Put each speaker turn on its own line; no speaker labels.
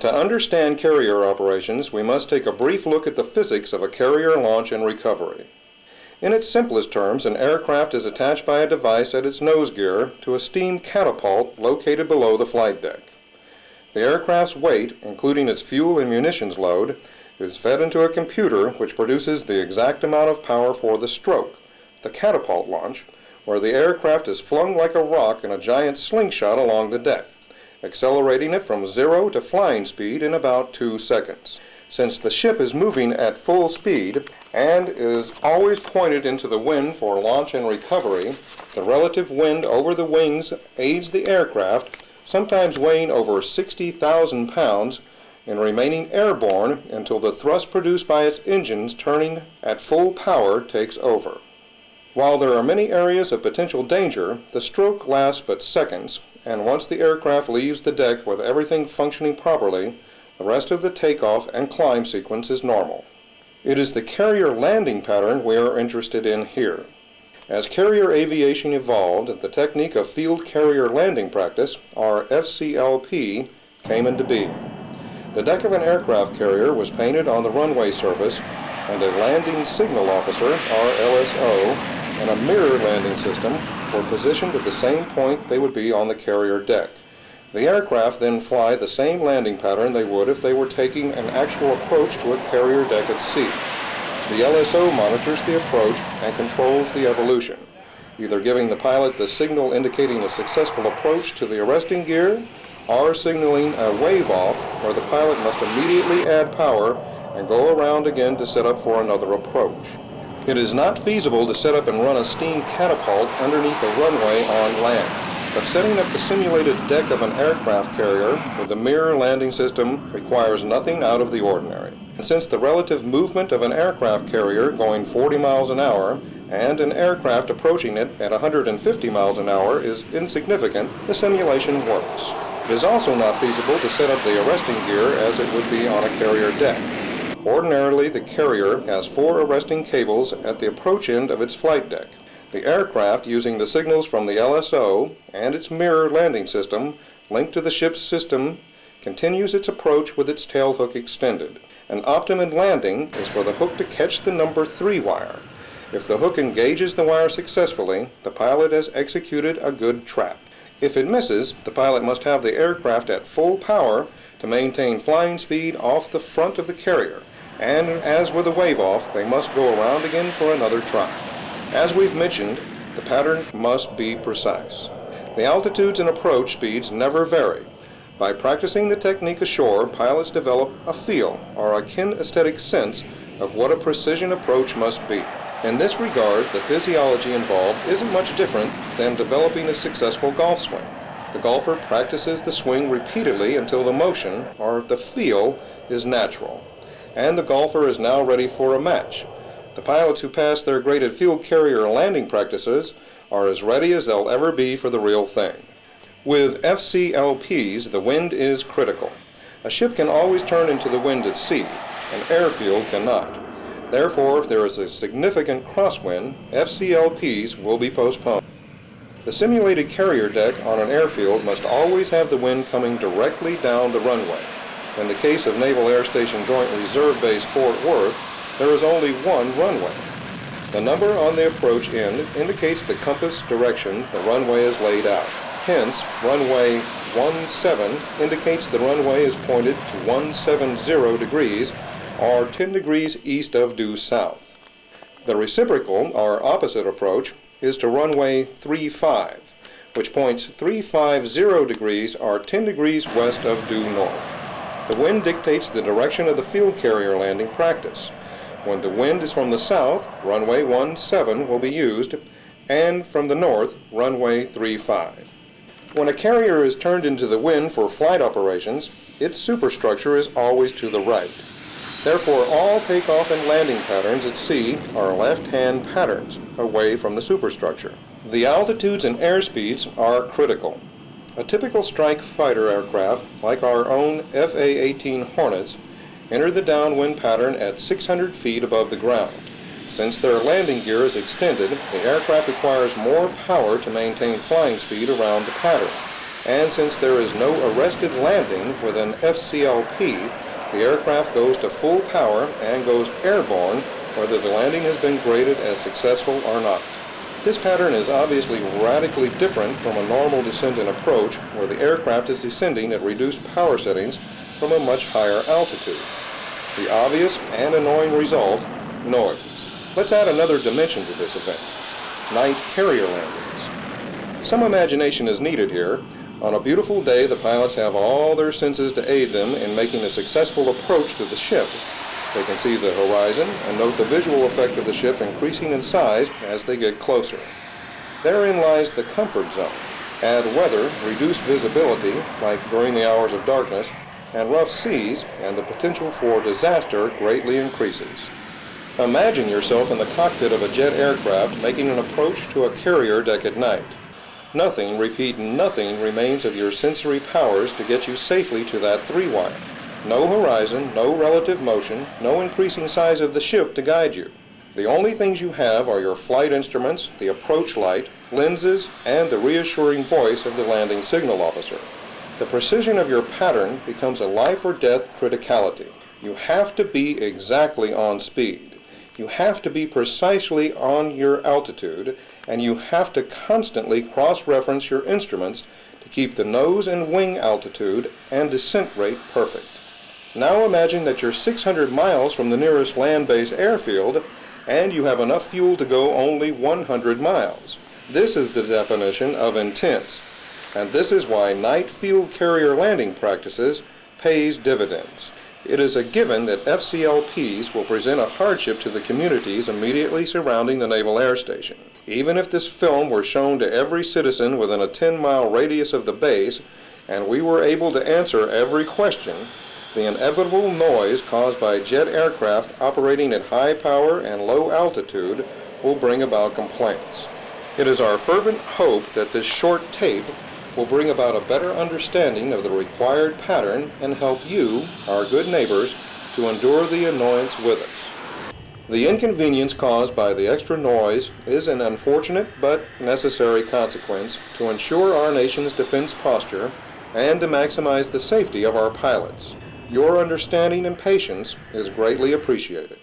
To understand carrier operations, we must take a brief look at the physics of a carrier launch and recovery. In its simplest terms, an aircraft is attached by a device at its nose gear to a steam catapult located below the flight deck. The aircraft's weight, including its fuel and munitions load, is fed into a computer which produces the exact amount of power for the stroke, the catapult launch, where the aircraft is flung like a rock in a giant slingshot along the deck, accelerating it from 0 to flying speed in about 2 seconds. Since the ship is moving at full speed and is always pointed into the wind for launch and recovery, the relative wind over the wings aids the aircraft, sometimes weighing over 60,000 pounds, in remaining airborne until the thrust produced by its engines turning at full power takes over. While there are many areas of potential danger, the stroke lasts but seconds, and once the aircraft leaves the deck with everything functioning properly, the rest of the takeoff and climb sequence is normal. It is the carrier landing pattern we are interested in here. As carrier aviation evolved, the technique of field carrier landing practice, or FCLP, came into being. The deck of an aircraft carrier was painted on the runway surface, and a landing signal officer, or LSO, and a mirror landing system were positioned at the same point they would be on the carrier deck. The aircraft then fly the same landing pattern they would if they were taking an actual approach to a carrier deck at sea. The LSO monitors the approach and controls the evolution, either giving the pilot the signal indicating a successful approach to the arresting gear, or signaling a wave-off where the pilot must immediately add power and go around again to set up for another approach. It is not feasible to set up and run a steam catapult underneath a runway on land. But setting up the simulated deck of an aircraft carrier with a mirror landing system requires nothing out of the ordinary. And since the relative movement of an aircraft carrier going 40 miles an hour and an aircraft approaching it at 150 miles an hour is insignificant, the simulation works. It is also not feasible to set up the arresting gear as it would be on a carrier deck. Ordinarily, the carrier has 4 arresting cables at the approach end of its flight deck. The aircraft, using the signals from the LSO and its mirror landing system linked to the ship's system, continues its approach with its tail hook extended. An optimum landing is for the hook to catch the number 3 wire. If the hook engages the wire successfully, the pilot has executed a good trap. If it misses, the pilot must have the aircraft at full power to maintain flying speed off the front of the carrier, and as with a wave-off, they must go around again for another try. As we've mentioned, the pattern must be precise. The altitudes and approach speeds never vary. By practicing the technique ashore, pilots develop a feel or a kinesthetic sense of what a precision approach must be. In this regard, the physiology involved isn't much different than developing a successful golf swing. The golfer practices the swing repeatedly until the motion, or the feel, is natural, and the golfer is now ready for a match. The pilots who pass their graded field carrier landing practices are as ready as they'll ever be for the real thing. With FCLPs, the wind is critical. A ship can always turn into the wind at sea. An airfield cannot. Therefore, if there is a significant crosswind, FCLPs will be postponed. The simulated carrier deck on an airfield must always have the wind coming directly down the runway. In the case of Naval Air Station Joint Reserve Base Fort Worth, there is only one runway. The number on the approach end indicates the compass direction the runway is laid out. Hence, runway 17 indicates the runway is pointed to 170 degrees, or 10 degrees east of due south. The reciprocal, or opposite approach, is to runway 35, which points 350 degrees, or 10 degrees west of due north. The wind dictates the direction of the field carrier landing practice. When the wind is from the south, runway 17 will be used, and from the north, runway 35. When a carrier is turned into the wind for flight operations, its superstructure is always to the right. Therefore, all takeoff and landing patterns at sea are left-hand patterns, away from the superstructure. The altitudes and airspeeds are critical. A typical strike fighter aircraft, like our own FA-18 Hornets, enter the downwind pattern at 600 feet above the ground. Since their landing gear is extended, the aircraft requires more power to maintain flying speed around the pattern. And since there is no arrested landing with an FCLP, the aircraft goes to full power and goes airborne whether the landing has been graded as successful or not. This pattern is obviously radically different from a normal descent and approach where the aircraft is descending at reduced power settings from a much higher altitude. The obvious and annoying result, noise. Let's add another dimension to this event: night carrier landings. Some imagination is needed here. On a beautiful day, the pilots have all their senses to aid them in making a successful approach to the ship. They can see the horizon and note the visual effect of the ship increasing in size as they get closer. Therein lies the comfort zone. Add weather, reduced visibility, like during the hours of darkness, and rough seas, and the potential for disaster greatly increases. Imagine yourself in the cockpit of a jet aircraft making an approach to a carrier deck at night. Nothing, repeat, nothing remains of your sensory powers to get you safely to that 3-wire. No horizon, no relative motion, no increasing size of the ship to guide you. The only things you have are your flight instruments, the approach light, lenses, and the reassuring voice of the landing signal officer. The precision of your pattern becomes a life or death criticality. You have to be exactly on speed. You have to be precisely on your altitude, and you have to constantly cross-reference your instruments to keep the nose and wing altitude and descent rate perfect. Now imagine that you're 600 miles from the nearest land-based airfield and you have enough fuel to go only 100 miles. This is the definition of intense, and this is why night field carrier landing practices pays dividends. It is a given that FCLPs will present a hardship to the communities immediately surrounding the Naval Air Station. Even if this film were shown to every citizen within a 10-mile radius of the base and we were able to answer every question, the inevitable noise caused by jet aircraft operating at high power and low altitude will bring about complaints. It is our fervent hope that this short tape will bring about a better understanding of the required pattern and help you, our good neighbors, to endure the annoyance with us. The inconvenience caused by the extra noise is an unfortunate but necessary consequence to ensure our nation's defense posture and to maximize the safety of our pilots. Your understanding and patience is greatly appreciated.